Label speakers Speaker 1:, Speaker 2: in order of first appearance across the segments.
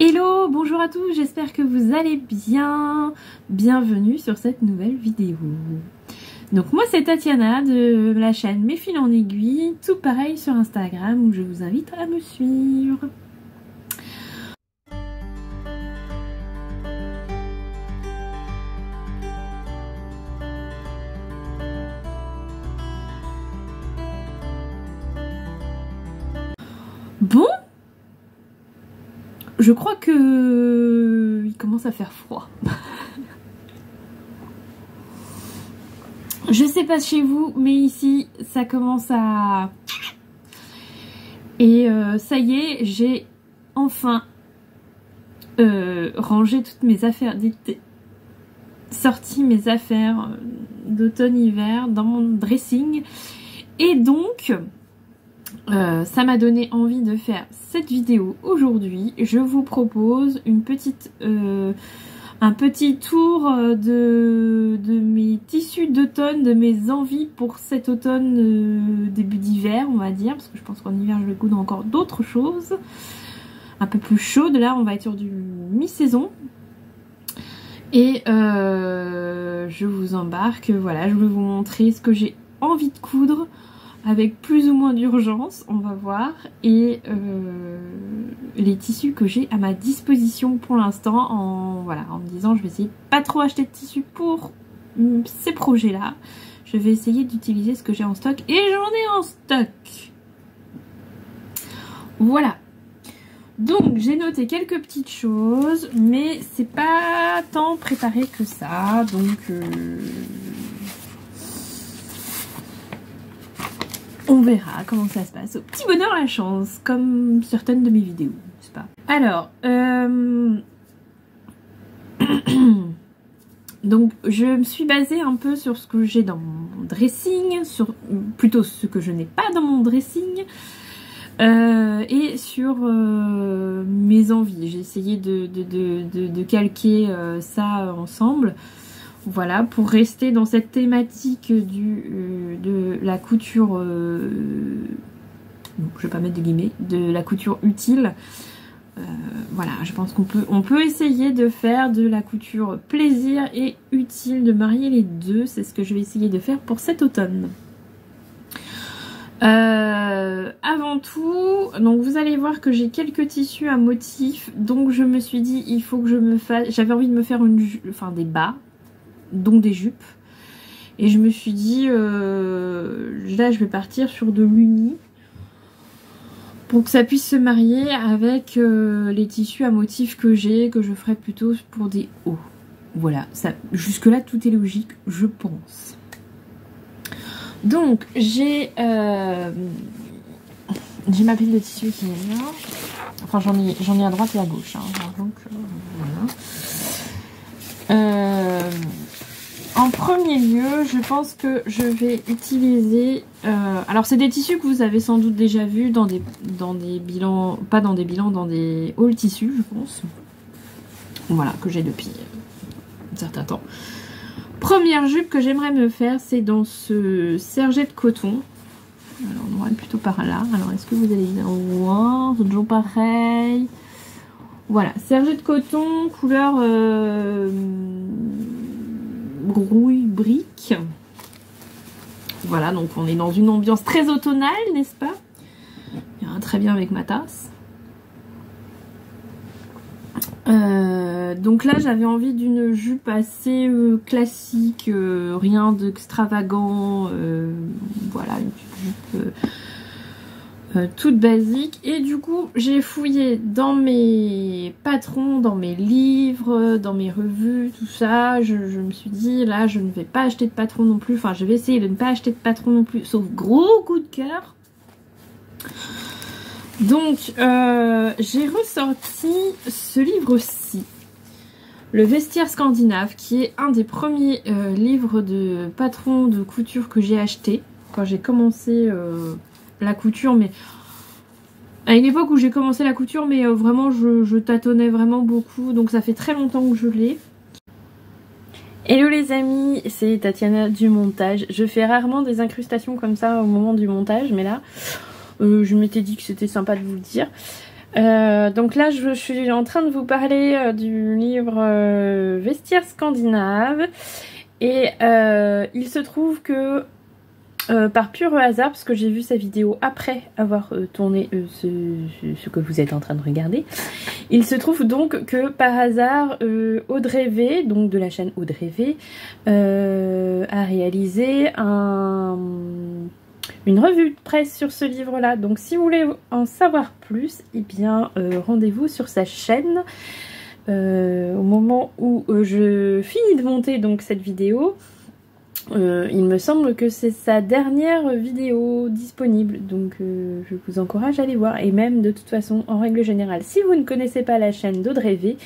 Speaker 1: Hello, bonjour à tous, j'espère que vous allez bien. Bienvenue sur cette nouvelle vidéo. Donc moi c'est Tatiana de la chaîne Mes Fils en Aiguille, tout pareil sur Instagram où je vous invite à me suivre. Bon, je crois que il commence à faire froid. Je sais pas chez vous, mais ici ça commence à... Et ça y est, j'ai enfin rangé toutes mes affaires d'été, sorti mes affaires d'automne-hiver dans mon dressing. Et donc... ça m'a donné envie de faire cette vidéo aujourd'hui. Je vous propose une petite, un petit tour de mes tissus d'automne, de mes envies pour cet automne, début d'hiver on va dire, parce que je pense qu'en hiver je vais coudre encore d'autres choses un peu plus chaudes. Là on va être sur du mi-saison et je vous embarque. Voilà, je vais vous montrer ce que j'ai envie de coudre avec plus ou moins d'urgence, on va voir, et les tissus que j'ai à ma disposition pour l'instant, en me disant je vais essayer de pas trop acheter de tissus pour ces projets-là. Je vais essayer d'utiliser ce que j'ai en stock, et j'en ai en stock. Voilà. Donc j'ai noté quelques petites choses, mais c'est pas tant préparé que ça, donc... on verra comment ça se passe. Au petit bonheur la chance, comme certaines de mes vidéos, n'est-ce pas? Alors, donc je me suis basée un peu sur ce que j'ai dans mon dressing, plutôt ce que je n'ai pas dans mon dressing, et sur mes envies. J'ai essayé de calquer ça ensemble. Voilà, pour rester dans cette thématique de la couture, je vais pas mettre de guillemets, de la couture utile. Voilà, je pense qu'on peut essayer de faire de la couture plaisir et utile, de marier les deux. C'est ce que je vais essayer de faire pour cet automne. Avant tout, donc vous allez voir que j'ai quelques tissus à motifs, donc je me suis dit il faut que je me fasse, j'avais envie de me faire des bas, donc des jupes, et je me suis dit là je vais partir sur de l'uni pour que ça puisse se marier avec les tissus à motifs que j'ai, que je ferai plutôt pour des hauts. Voilà, ça jusque là tout est logique je pense. Donc j'ai ma pile de tissus qui est là, enfin j'en ai à droite et à gauche, hein. Donc voilà. En premier lieu, je pense que je vais utiliser... alors, c'est des tissus que vous avez sans doute déjà vus dans des bilans... Pas dans des bilans, dans des hauls tissus, je pense. Voilà, que j'ai depuis un certain temps. Première jupe que j'aimerais me faire, c'est dans ce serget de coton. Alors, on va aller plutôt par là. Alors, est-ce que vous allez bien voir? C'est toujours pareil. Voilà, serget de coton, couleur... rouille brique. Voilà, donc on est dans une ambiance très automnale, n'est-ce pas? Il ira très bien avec ma tasse. Donc là j'avais envie d'une jupe assez classique, rien d'extravagant, voilà, une jupe toute basique. Et du coup j'ai fouillé dans mes patrons, dans mes livres, dans mes revues, tout ça. Je me suis dit là je ne vais pas acheter de patron non plus, enfin je vais essayer de ne pas acheter de patron non plus, sauf gros coup de cœur. Donc j'ai ressorti ce livre-ci, Le Vestiaire Scandinave, qui est un des premiers livres de patron de couture que j'ai acheté quand j'ai commencé la couture, mais à une époque où j'ai commencé la couture, mais vraiment je tâtonnais vraiment beaucoup, donc ça fait très longtemps que je l'ai. Hello les amis, c'est Tatiana du montage. Je fais rarement des incrustations comme ça au moment du montage, mais là je m'étais dit que c'était sympa de vous le dire. Donc là, je suis en train de vous parler du livre Vestiaire scandinave. Et il se trouve que, par pur hasard, parce que j'ai vu sa vidéo après avoir tourné ce que vous êtes en train de regarder, il se trouve donc que par hasard, Audrey V, donc de la chaîne Audrey V, a réalisé une revue de presse sur ce livre-là. Donc si vous voulez en savoir plus, eh bien rendez-vous sur sa chaîne. Au moment où je finis de monter donc cette vidéo, il me semble que c'est sa dernière vidéo disponible, donc je vous encourage à aller voir. Et même de toute façon, en règle générale, si vous ne connaissez pas la chaîne d'Audrey V,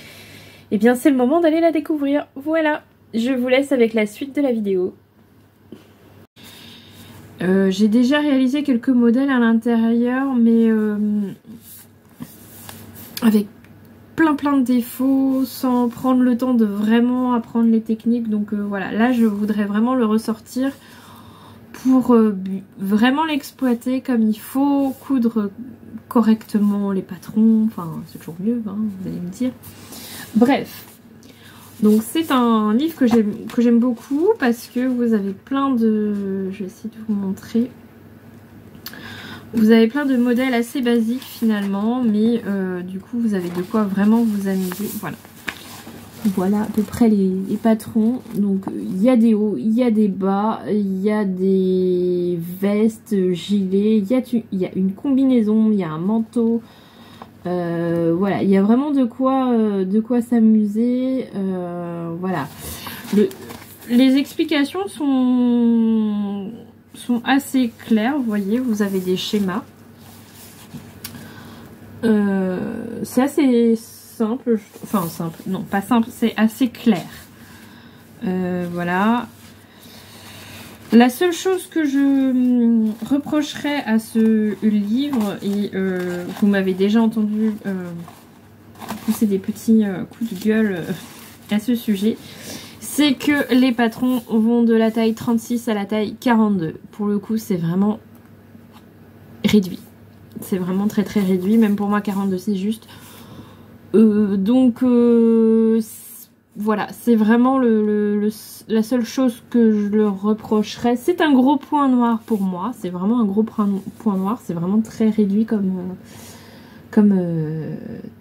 Speaker 1: eh bien c'est le moment d'aller la découvrir. Voilà, je vous laisse avec la suite de la vidéo. J'ai déjà réalisé quelques modèles à l'intérieur, mais avec plein de défauts, sans prendre le temps de vraiment apprendre les techniques. Donc voilà, là je voudrais vraiment le ressortir pour vraiment l'exploiter comme il faut, coudre correctement les patrons, enfin c'est toujours mieux, hein, vous allez me dire. Bref, donc c'est un livre que j'aime beaucoup parce que vous avez plein de... Je vais essayer de vous montrer. Vous avez plein de modèles assez basiques finalement, mais du coup vous avez de quoi vraiment vous amuser. Voilà. Voilà à peu près les patrons. Donc il y a des hauts, il y a des bas, il y a des vestes, gilets, il y a une combinaison, il y a un manteau. Voilà, il y a vraiment de quoi s'amuser. Voilà. Les explications sont assez claires, vous voyez, vous avez des schémas. C'est assez simple, enfin simple, non pas simple, c'est assez clair. Voilà. La seule chose que je reprocherais à ce livre, et vous m'avez déjà entendu pousser des petits coups de gueule à ce sujet, c'est que les patrons vont de la taille 36 à la taille 42. Pour le coup, c'est vraiment réduit. C'est vraiment très réduit. Même pour moi, 42, c'est juste. Donc, voilà. C'est vraiment la seule chose que je leur reprocherais. C'est un gros point noir pour moi. C'est vraiment un gros point noir. C'est vraiment très réduit comme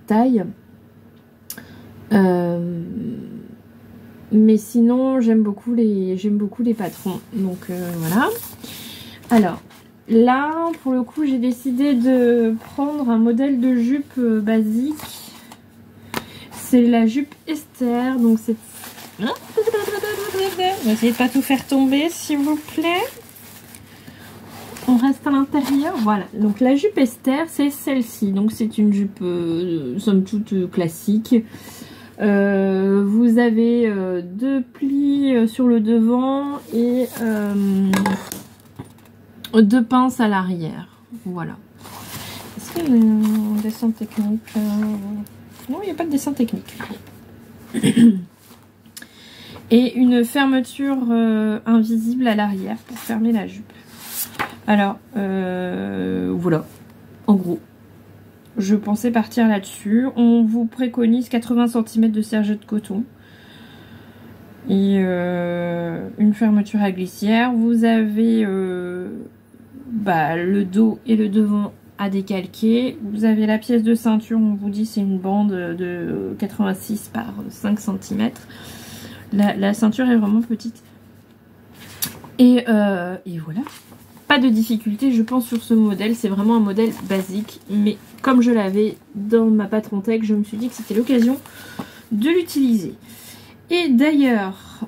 Speaker 1: taille. Mais sinon j'aime beaucoup les patrons, donc voilà. Alors là pour le coup j'ai décidé de prendre un modèle de jupe basique. C'est la jupe Esther, donc c'est... N'essayez de pas tout faire tomber s'il vous plaît. On reste à l'intérieur, voilà. Donc la jupe Esther c'est celle-ci, donc c'est une jupe somme toute classique. Vous avez deux plis sur le devant et deux pinces à l'arrière. Voilà. Est-ce qu'il y a un dessin technique? Non, il n'y a pas de dessin technique. Et une fermeture invisible à l'arrière pour fermer la jupe. Alors, voilà. En gros. Je pensais partir là-dessus. On vous préconise 80 cm de serge de coton. Et une fermeture à glissière. Vous avez le dos et le devant à décalquer. Vous avez la pièce de ceinture. On vous dit c'est une bande de 86 par 5 cm. La ceinture est vraiment petite. Et voilà. Pas de difficulté je pense sur ce modèle, c'est vraiment un modèle basique, mais comme je l'avais dans ma patron tech, je me suis dit que c'était l'occasion de l'utiliser. Et d'ailleurs,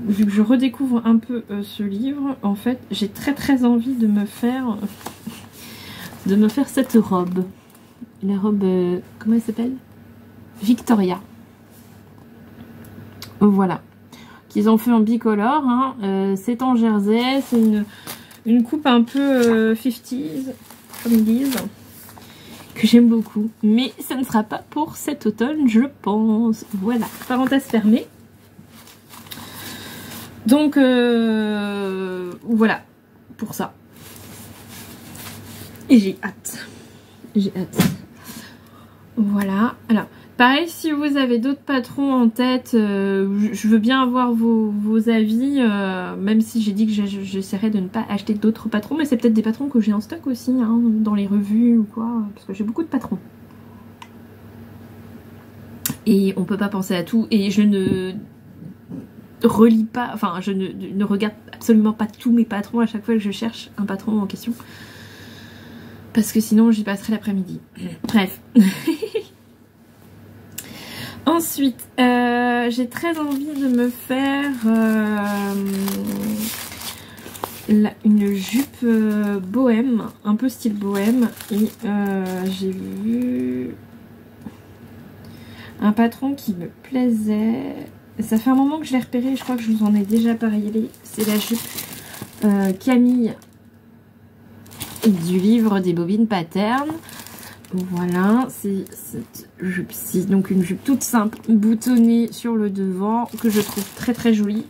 Speaker 1: vu que je redécouvre un peu ce livre, en fait j'ai très envie de me faire cette robe. La robe, comment elle s'appelle? Victoria. Voilà. Qu'ils ont fait en bicolore, hein. C'est en jersey, c'est une coupe un peu 50s, comme ils disent, que j'aime beaucoup. Mais ça ne sera pas pour cet automne, je pense. Voilà, parenthèse fermée. Donc, voilà, pour ça. Et j'ai hâte. j'ai hâte. Voilà, alors pareil, si vous avez d'autres patrons en tête, je veux bien avoir vos avis, même si j'ai dit que j'essaierai de ne pas acheter d'autres patrons, mais c'est peut-être des patrons que j'ai en stock aussi, hein, dans les revues ou quoi, parce que j'ai beaucoup de patrons. Et on peut pas penser à tout, et je ne relis pas, enfin je ne regarde absolument pas tous mes patrons à chaque fois que je cherche un patron en question. Parce que sinon j'y passerai l'après-midi. Bref. Ensuite, j'ai très envie de me faire une jupe bohème, un peu style bohème. Et j'ai vu un patron qui me plaisait. Ça fait un moment que je l'ai repéré, je crois que je vous en ai déjà parlé. C'est la jupe Camille du livre des bobines pattern. Voilà, c'est donc une jupe toute simple, boutonnée sur le devant, que je trouve très très jolie.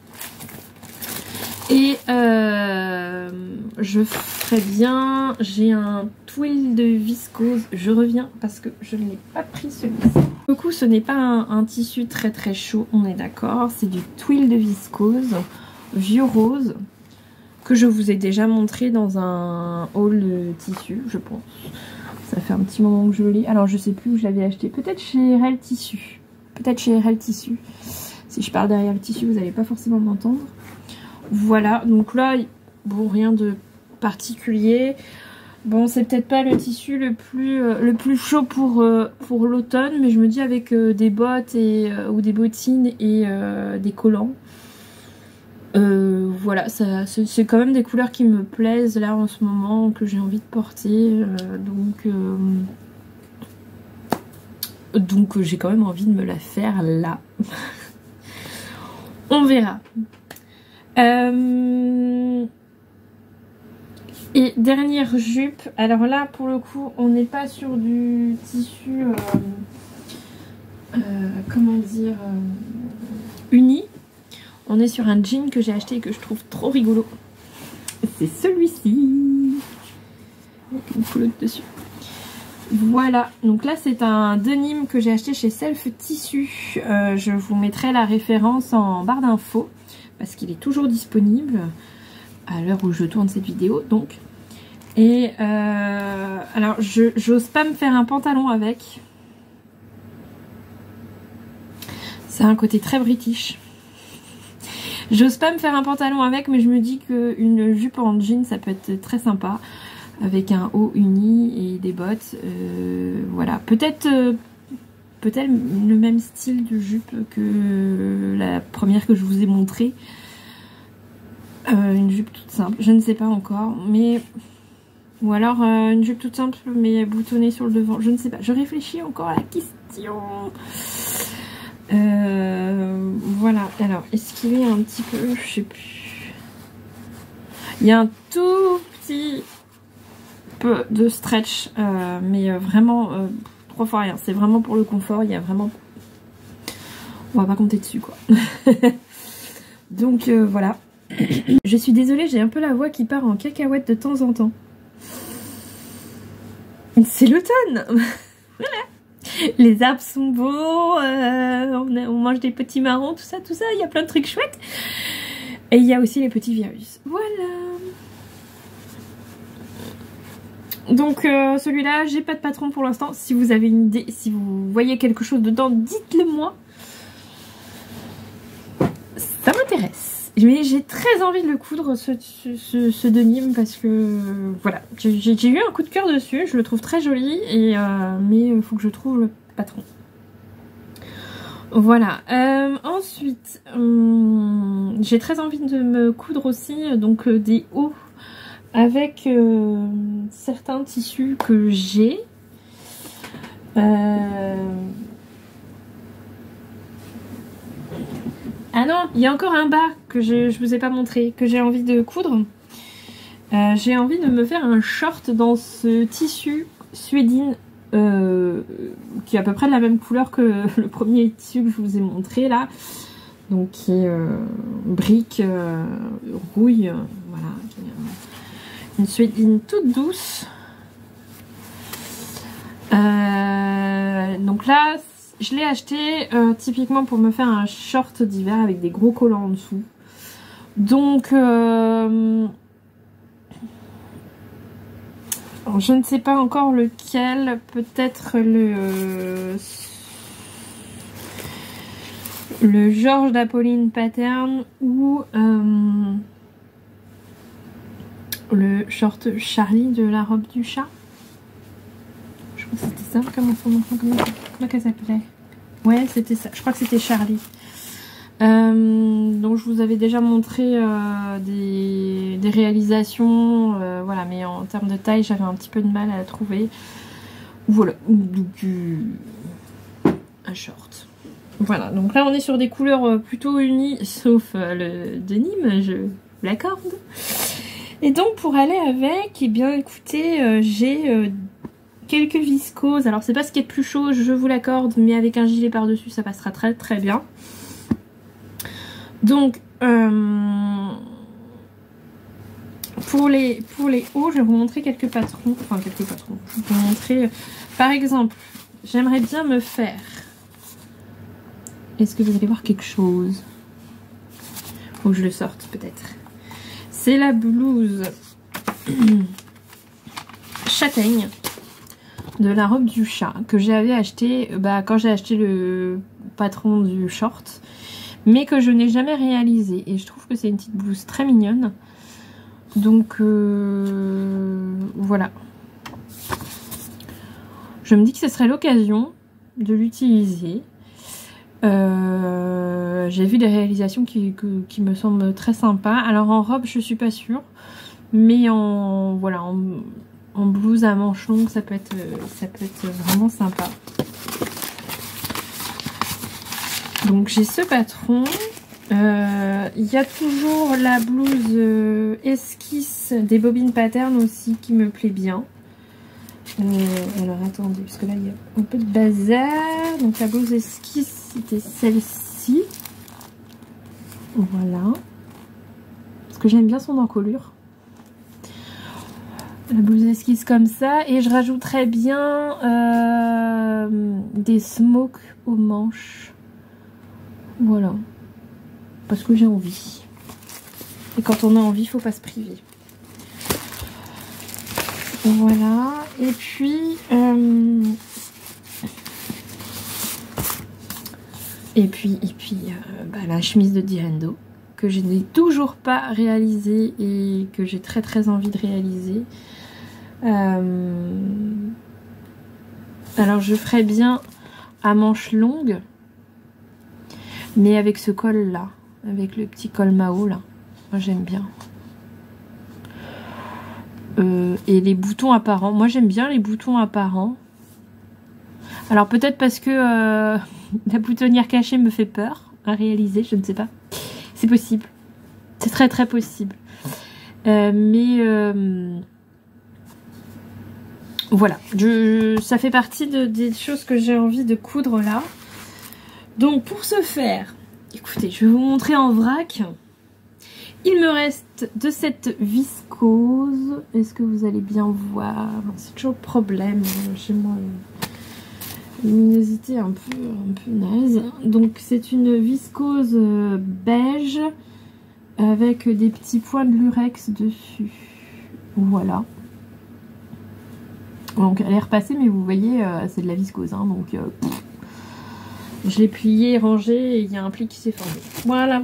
Speaker 1: Et je ferais bien, j'ai un twill de viscose, je reviens parce que je ne l'ai pas pris celui-ci. Du coup, ce n'est pas un tissu très très chaud, on est d'accord, c'est du twill de viscose, vieux rose, que je vous ai déjà montré dans un haul de tissu, je pense. Ça fait un petit moment que je l'ai. Alors je sais plus où je l'avais acheté. Peut-être chez RL Tissu. Peut-être chez RL Tissu. Si je parle derrière le tissu, vous n'allez pas forcément m'entendre. Voilà. Donc là, bon, rien de particulier. Bon, c'est peut-être pas le tissu le plus chaud pour l'automne. Mais je me dis avec des bottes ou des bottines et des collants. Voilà, c'est quand même des couleurs qui me plaisent là en ce moment, que j'ai envie de porter, donc j'ai quand même envie de me la faire là. On verra. Et dernière jupe, alors là pour le coup on n'est pas sur du tissu comment dire uni. On est sur un jean que j'ai acheté et que je trouve trop rigolo. C'est celui-ci. Avec une culotte dessus. Voilà. Donc là, c'est un denim que j'ai acheté chez Self Tissu. Je vous mettrai la référence en barre d'infos. Parce qu'il est toujours disponible. À l'heure où je tourne cette vidéo. Donc. Et alors, j'ose pas me faire un pantalon avec. C'est un côté très british. J'ose pas me faire un pantalon avec, mais je me dis qu'une jupe en jean, ça peut être très sympa. Avec un haut uni et des bottes. Voilà. Peut-être le même style de jupe que la première que je vous ai montrée. Une jupe toute simple. Je ne sais pas encore. Mais... Ou alors une jupe toute simple, mais boutonnée sur le devant. Je ne sais pas. Je réfléchis encore à la question. Voilà, alors est-ce qu'il est un petit peu, je sais plus, il y a un tout petit peu de stretch, mais vraiment 3 fois rien, c'est vraiment pour le confort, il y a vraiment, on va pas compter dessus quoi. Donc voilà, je suis désolée, j'ai un peu la voix qui part en cacahuète de temps en temps. C'est l'automne. Voilà. Les arbres sont beaux, on mange des petits marrons, tout ça, il y a plein de trucs chouettes. Et il y a aussi les petits virus. Voilà. Donc celui-là, j'ai pas de patron pour l'instant. Si vous avez une idée, si vous voyez quelque chose dedans, dites-le moi. Ça m'intéresse. Mais j'ai très envie de le coudre, ce denim, parce que voilà, j'ai eu un coup de cœur dessus, je le trouve très joli, et, mais il faut que je trouve le patron. Voilà, ensuite, j'ai très envie de me coudre aussi donc des hauts avec certains tissus que j'ai. Ah non, il y a encore un bas que je vous ai pas montré, que j'ai envie de coudre. J'ai envie de me faire un short dans ce tissu suédine qui est à peu près de la même couleur que le premier tissu que je vous ai montré là. Donc qui est brique, rouille, voilà. Une suédine toute douce. Donc là, je l'ai acheté typiquement pour me faire un short d'hiver avec des gros collants en dessous. Donc, je ne sais pas encore lequel, peut-être le Georges d'Apolline Pattern ou le short Charlie de la robe du chat. Je crois que c'était ça, comment qu'elle s'appelait? Ouais, c'était ça, je crois que c'était Charlie. Donc je vous avais déjà montré des réalisations, voilà, mais en termes de taille j'avais un petit peu de mal à la trouver. Voilà, donc un short. Voilà, donc là on est sur des couleurs plutôt unies, sauf le denim, je l'accorde. Et donc pour aller avec, eh bien écoutez, j'ai quelques viscoses. Alors c'est pas ce qui est le plus chaud, je vous l'accorde, mais avec un gilet par-dessus ça passera très très bien. Donc pour les hauts, je vais vous montrer quelques patrons. Enfin quelques patrons. Je vais vous montrer. Par exemple, j'aimerais bien me faire. Est-ce que vous allez voir quelque chose? Faut que je le sorte peut-être. C'est la blouse châtaigne de la robe du chat que j'avais acheté quand j'ai acheté le patron du short, mais que je n'ai jamais réalisé. Et je trouve que c'est une petite blouse très mignonne. Donc voilà. Je me dis que ce serait l'occasion de l'utiliser. J'ai vu des réalisations qui me semblent très sympas. Alors en robe je suis pas sûre, mais en blouse à manches longues ça peut être vraiment sympa. Donc j'ai ce patron. Il y a toujours la blouse esquisse des Bobine Pattern aussi qui me plaît bien. Alors attendez, parce que là il y a un peu de bazar. Donc la blouse esquisse c'était celle-ci. Voilà. Parce que j'aime bien son encolure. La blouse esquisse comme ça. Et je rajouterais bien des smokes aux manches. Voilà. Parce que j'ai envie. Et quand on a envie, il ne faut pas se priver. Voilà. Et puis la chemise de Direndo que je n'ai toujours pas réalisée et que j'ai très très envie de réaliser. Alors je ferais bien à manches longues, mais avec ce col là, avec le petit col Mao là, moi j'aime bien. Et les boutons apparents, moi j'aime bien les boutons apparents. Alors peut-être parce que la boutonnière cachée me fait peur à réaliser, je ne sais pas. C'est possible, c'est très très possible. Voilà, ça fait partie des choses que j'ai envie de coudre là. Donc pour ce faire, écoutez, je vais vous montrer en vrac. Il me reste de cette viscose. Est-ce que vous allez bien voir? C'est toujours le problème chez moi. Une luminosité un peu naze. Donc c'est une viscose beige avec des petits points de lurex dessus. Voilà. Donc elle est repassée, mais vous voyez, c'est de la viscose. Hein, donc je l'ai plié, rangé et il y a un pli qui s'est formé. Voilà.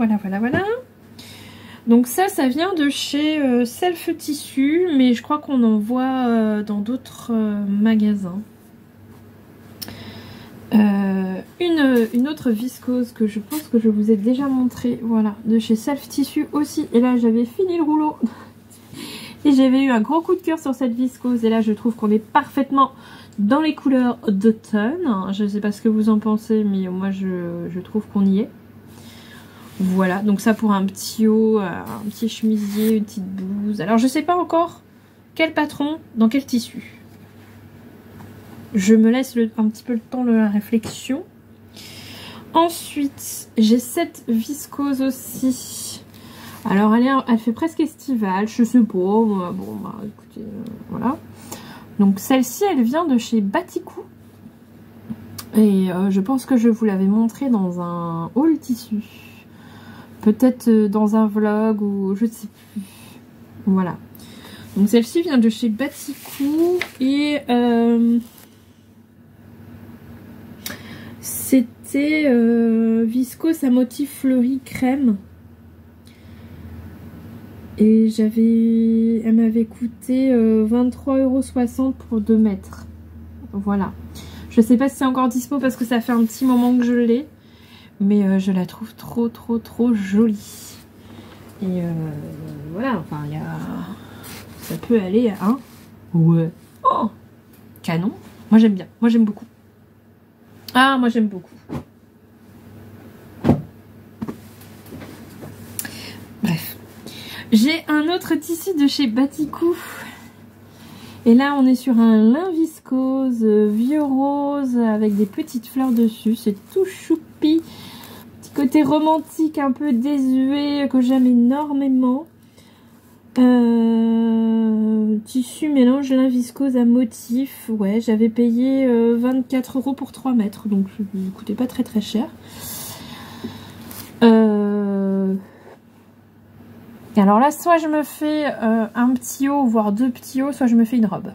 Speaker 1: Donc ça vient de chez Self Tissu, mais je crois qu'on en voit dans d'autres magasins. Une autre viscose que je pense que je vous ai déjà montré, voilà, de chez Self Tissu aussi. Et là j'avais fini le rouleau et j'avais eu un gros coup de cœur sur cette viscose. Et là je trouve qu'on est parfaitement dans les couleurs d'automne. Je ne sais pas ce que vous en pensez, mais moi je trouve qu'on y est. Voilà, donc ça pour un petit haut, un petit chemisier, une petite blouse. Alors je sais pas encore quel patron, dans quel tissu. Je me laisse un petit peu le temps de la réflexion. Ensuite, j'ai cette viscose aussi. Alors elle fait presque estivale, je sais pas. Bon bah écoutez, voilà. Donc celle-ci, elle vient de chez Batikou. Et je pense que je vous l'avais montré dans un haul tissu. Peut-être dans un vlog ou je ne sais plus. Voilà. Donc celle-ci vient de chez Batikou et c'était viscose à motif fleuri crème. Et elle m'avait coûté 23,60 € pour 2 mètres. Voilà. Je sais pas si c'est encore dispo parce que ça fait un petit moment que je l'ai. Mais je la trouve trop jolie. Et voilà, enfin, ça peut aller à un. Ouais. Oh, canon. Moi j'aime bien. Moi j'aime beaucoup. Ah, moi j'aime beaucoup. Bref. J'ai un autre tissu de chez Batikou. Et là, on est sur un lin viscose vieux rose avec des petites fleurs dessus. C'est tout choupi. Petit côté romantique, un peu désuet, que j'aime énormément. Tissu mélange lin viscose à motif. Ouais, j'avais payé 24 € pour 3 mètres. Donc, ça ne coûtait pas très cher. Alors là, soit je me fais un petit haut, voire 2 petits hauts, soit je me fais une robe.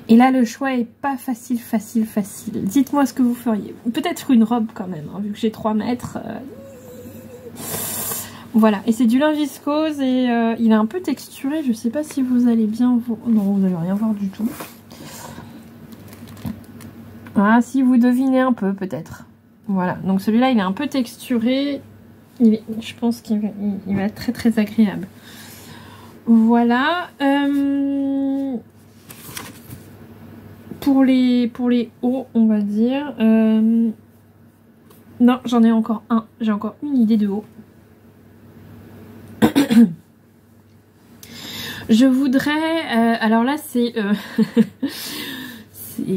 Speaker 1: Et là, le choix est pas facile. Dites-moi ce que vous feriez. Peut-être une robe quand même, hein, vu que j'ai 3 mètres. Voilà, et c'est du lin viscose et il est un peu texturé. Je sais pas si vous allez bien voir. Non, vous n'allez rien voir du tout. Ah, si vous devinez un peu, peut-être. Voilà, donc celui-là, il est un peu texturé. Je pense qu'il va être très agréable. Voilà. Pour les hauts, on va dire. Non, j'en ai encore un. J'ai encore une idée de haut. Je voudrais... alors là, c'est...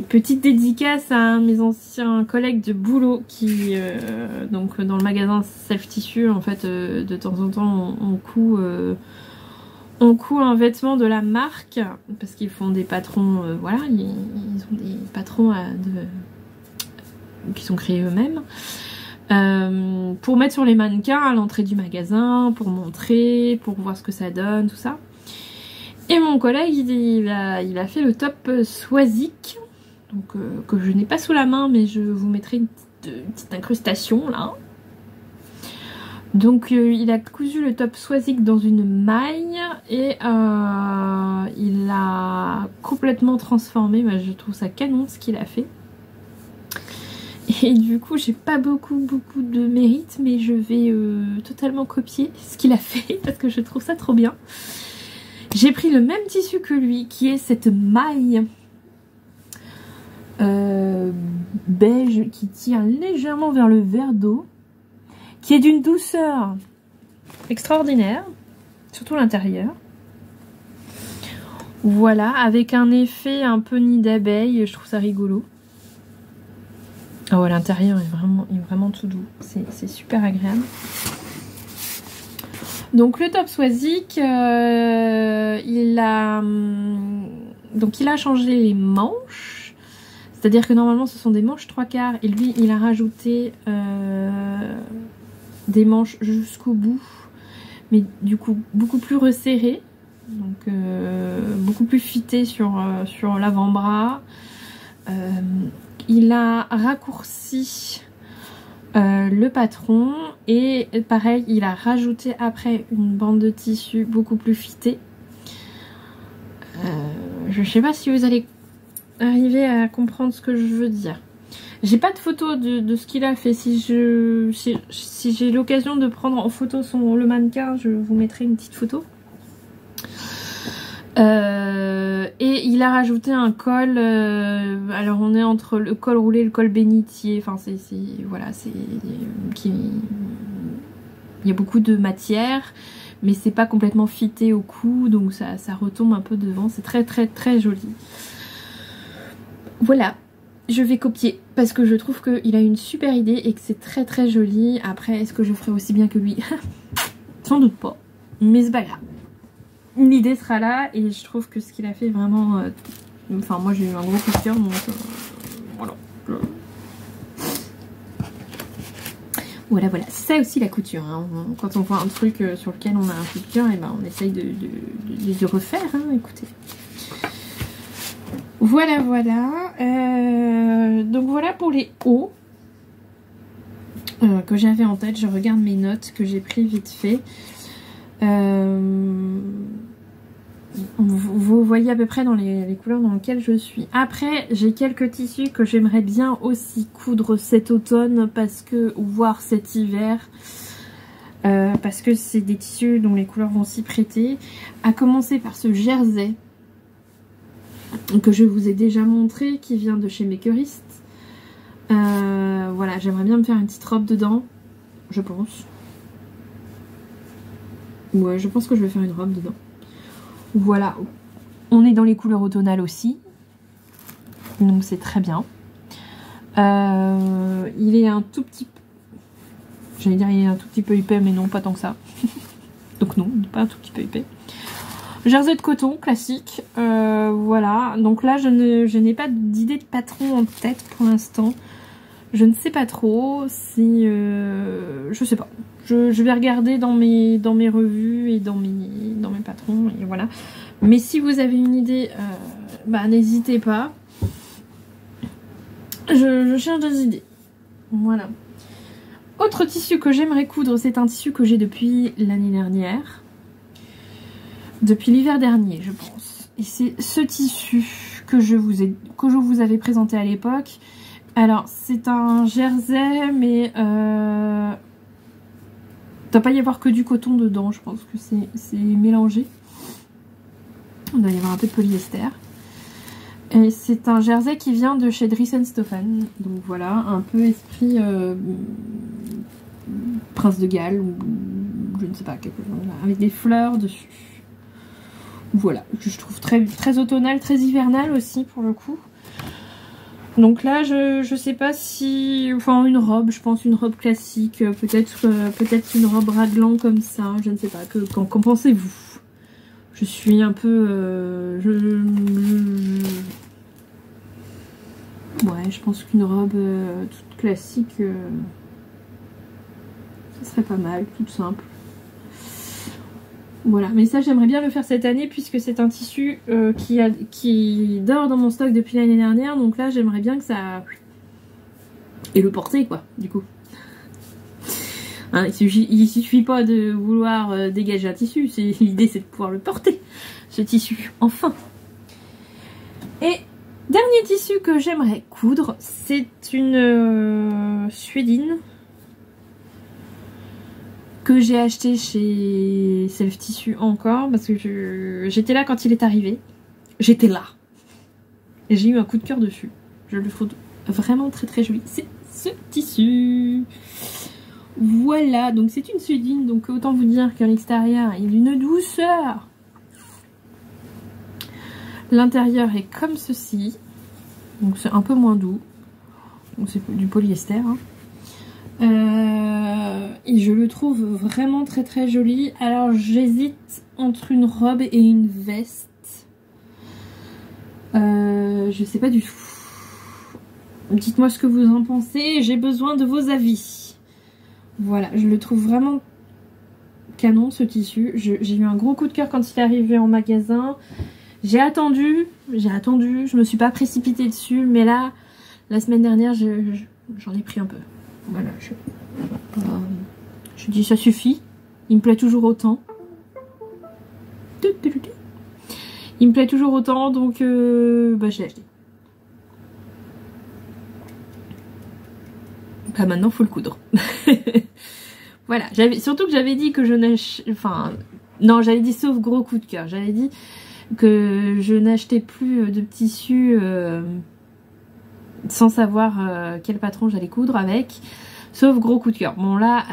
Speaker 1: petite dédicace à mes anciens collègues de boulot qui, donc dans le magasin Self Tissu, en fait, de temps en temps, on coud un vêtement de la marque, parce qu'ils font des patrons, voilà, ils ont des patrons qui sont créés eux-mêmes, pour mettre sur les mannequins à l'entrée du magasin, pour montrer, pour voir ce que ça donne, tout ça. Et mon collègue, il a fait le top Swazik. Donc, que je n'ai pas sous la main, mais je vous mettrai une petite incrustation là. Donc il a cousu le top Swazik dans une maille et il l'a complètement transformé. Bah, je trouve ça canon ce qu'il a fait. Et du coup j'ai pas beaucoup de mérite, mais je vais totalement copier ce qu'il a fait parce que je trouve ça trop bien. J'ai pris le même tissu que lui, qui est cette maille beige qui tire légèrement vers le vert d'eau, qui est d'une douceur extraordinaire, surtout l'intérieur. Voilà, avec un effet un peu nid d'abeille, je trouve ça rigolo. Ah ouais, l'intérieur est vraiment tout doux, c'est super agréable. Donc le top Swazik, il a changé les manches. C'est-à-dire que normalement ce sont des manches 3/4 et lui il a rajouté des manches jusqu'au bout, mais du coup beaucoup plus resserrées, donc beaucoup plus fitées sur l'avant-bras. Il a raccourci le patron et pareil il a rajouté après une bande de tissu beaucoup plus fitée. Je sais pas si vous allez arriver à comprendre ce que je veux dire. J'ai pas de photo de ce qu'il a fait. Si j'ai l'occasion de prendre en photo le mannequin, je vous mettrai une petite photo. Et il a rajouté un col. Alors on est entre le col roulé et le col bénitier. Enfin voilà, il y a beaucoup de matière, mais c'est pas complètement fité au cou, donc ça retombe un peu devant. C'est très joli. Voilà, je vais copier parce que je trouve qu'il a une super idée et que c'est très joli. Après, est-ce que je ferai aussi bien que lui? Sans doute pas, mais c'est pas grave. l'idée sera là et je trouve que ce qu'il a fait vraiment... Enfin, moi j'ai eu un gros coup de cœur, donc voilà. Voilà, c'est ça aussi la couture. Hein. Quand on voit un truc sur lequel on a un coup de cœur, et ben on essaye de refaire, hein, écoutez. Voilà. Donc voilà pour les hauts que j'avais en tête. Je regarde mes notes que j'ai pris vite fait. Vous voyez à peu près dans les couleurs dans lesquelles je suis. Après, j'ai quelques tissus que j'aimerais bien aussi coudre cet automne voire cet hiver. Parce que c'est des tissus dont les couleurs vont s'y prêter. À commencer par ce jersey que je vous ai déjà montré, qui vient de chez Makerist. Voilà, j'aimerais bien me faire une petite robe dedans, je pense. Ouais, je pense que je vais faire une robe dedans. Voilà, on est dans les couleurs automnales aussi, donc c'est très bien. Il est un tout petit peu, j'allais dire il est un tout petit peu épais, mais non, pas tant que ça. Donc non, pas un tout petit peu épais. Jersey de coton classique, voilà. Donc là, je n'ai pas d'idée de patron en tête pour l'instant. Je ne sais pas trop si... je sais pas. Je vais regarder dans mes revues et dans mes patrons, et voilà. Mais si vous avez une idée, bah n'hésitez pas. Je cherche des idées. Voilà. Autre tissu que j'aimerais coudre, c'est un tissu que j'ai depuis l'année dernière. Depuis l'hiver dernier, je pense. Et c'est ce tissu que je vous avais présenté à l'époque. Alors, c'est un jersey, mais il ne doit pas y avoir que du coton dedans. Je pense que c'est mélangé. Il doit y avoir un peu de polyester. Et c'est un jersey qui vient de chez Dries & Stephan. Donc voilà, un peu esprit Prince de Galles, ou je ne sais pas, quelque chose là, avec des fleurs dessus. Voilà, que je trouve très, très automnal, très hivernal aussi pour le coup. Donc là, je sais pas si... Enfin, une robe, je pense une robe classique, peut-être une robe raglan comme ça, je ne sais pas. Qu'en pensez-vous? Je suis un peu... Ouais, je pense qu'une robe toute classique, ça serait pas mal, toute simple. Voilà, mais ça j'aimerais bien le faire cette année puisque c'est un tissu qui dort dans mon stock depuis l'année dernière. Donc là j'aimerais bien que ça... Et le porter quoi, du coup. Hein, il suffit pas de vouloir dégager un tissu, l'idée c'est de pouvoir le porter, ce tissu, enfin. Et dernier tissu que j'aimerais coudre, c'est une suédine que j'ai acheté chez Self Tissu encore, parce que j'étais là quand il est arrivé. J'étais là. Et j'ai eu un coup de cœur dessus. Je le trouve vraiment très très joli. C'est ce tissu. Voilà, donc c'est une suédine, donc autant vous dire qu'à l'extérieur, il y a une douceur. L'intérieur est comme ceci. Donc c'est un peu moins doux. Donc c'est du polyester, hein. Et je le trouve vraiment très très joli. Alors j'hésite entre une robe et une veste. Je sais pas du tout. Dites-moi ce que vous en pensez. J'ai besoin de vos avis. Voilà, je le trouve vraiment canon ce tissu. J'ai eu un gros coup de cœur quand il est arrivé en magasin. J'ai attendu. Je me suis pas précipitée dessus. Mais là, la semaine dernière, j'en ai pris un peu. Voilà, je dis ça suffit, il me plaît toujours autant. Il me plaît toujours autant, donc bah, je l'ai acheté. Bah, maintenant faut le coudre. Voilà, surtout que j'avais dit que je n'achetais... Enfin, non, j'avais dit sauf gros coup de cœur. J'avais dit que je n'achetais plus de tissu sans savoir quel patron j'allais coudre avec. Sauf gros coup de cœur. Bon là,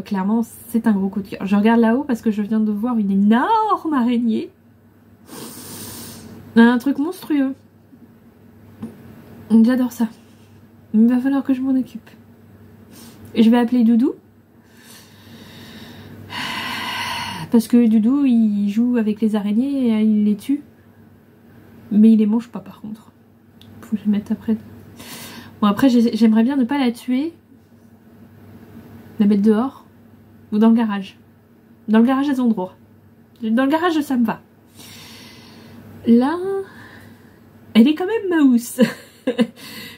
Speaker 1: clairement, c'est un gros coup de cœur. Je regarde là-haut parce que je viens de voir une énorme araignée. Un truc monstrueux. J'adore ça. Il va falloir que je m'en occupe. Et je vais appeler Doudou. Parce que Doudou, il joue avec les araignées et il les tue. Mais il les mange pas par contre. Faut que je les mette après. Bon, après, j'aimerais bien ne pas la tuer. La mettre dehors. Ou dans le garage. Dans le garage, elles ont droit. Dans le garage, ça me va. Là, elle est quand même mouse.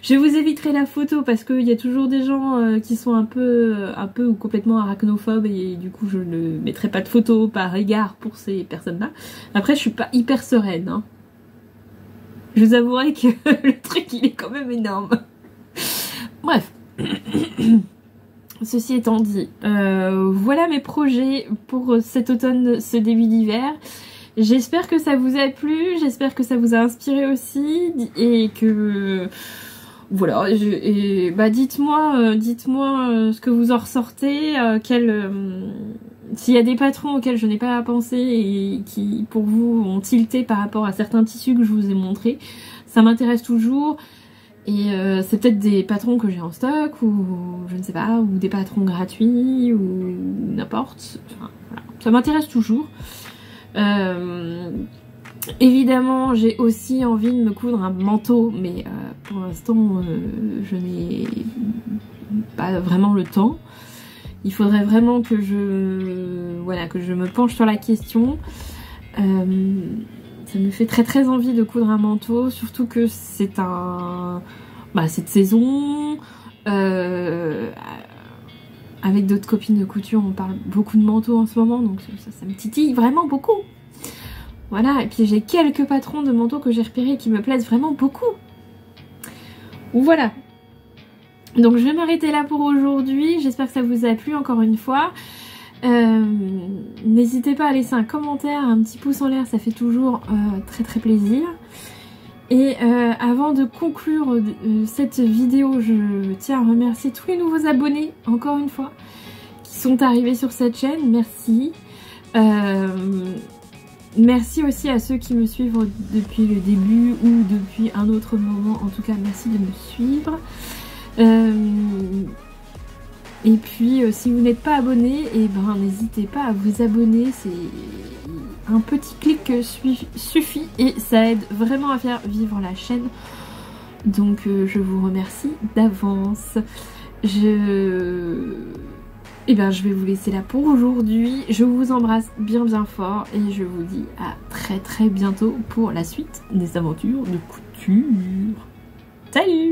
Speaker 1: Je vous éviterai la photo parce qu'il y a toujours des gens qui sont un peu ou complètement arachnophobes et du coup je ne mettrai pas de photo par égard pour ces personnes-là. Après, je suis pas hyper sereine. Hein. Je vous avouerai que le truc il est quand même énorme. Bref. Ceci étant dit, voilà mes projets pour cet automne, ce début d'hiver. J'espère que ça vous a plu, j'espère que ça vous a inspiré aussi et que voilà. Bah dites-moi ce que vous en ressortez, s'il y a des patrons auxquels je n'ai pas pensé et qui pour vous ont tilté par rapport à certains tissus que je vous ai montrés, ça m'intéresse toujours. Et c'est peut-être des patrons que j'ai en stock, ou je ne sais pas, ou des patrons gratuits, ou n'importe. Enfin, voilà. Ça m'intéresse toujours. Évidemment, j'ai aussi envie de me coudre un manteau, mais pour l'instant, je n'ai pas vraiment le temps. Il faudrait vraiment que je me penche sur la question. Ça me fait très envie de coudre un manteau, surtout que c'est cette saison. Avec d'autres copines de couture, on parle beaucoup de manteaux en ce moment, donc ça me titille vraiment beaucoup. Voilà, et puis j'ai quelques patrons de manteaux que j'ai repérés qui me plaisent vraiment beaucoup. Voilà. Donc je vais m'arrêter là pour aujourd'hui, j'espère que ça vous a plu encore une fois. N'hésitez pas à laisser un commentaire, un petit pouce en l'air, ça fait toujours très plaisir. Et avant de conclure cette vidéo, je tiens à remercier tous les nouveaux abonnés, encore une fois, qui sont arrivés sur cette chaîne, merci. Merci aussi à ceux qui me suivent depuis le début ou depuis un autre moment, en tout cas merci de me suivre. Et puis si vous n'êtes pas abonné, n'hésitez pas à vous abonner, c'est un petit clic suffit et ça aide vraiment à faire vivre la chaîne. Donc je vous remercie d'avance. Je vais vous laisser là pour aujourd'hui. Je vous embrasse bien fort et je vous dis à très bientôt pour la suite des aventures de couture. Salut!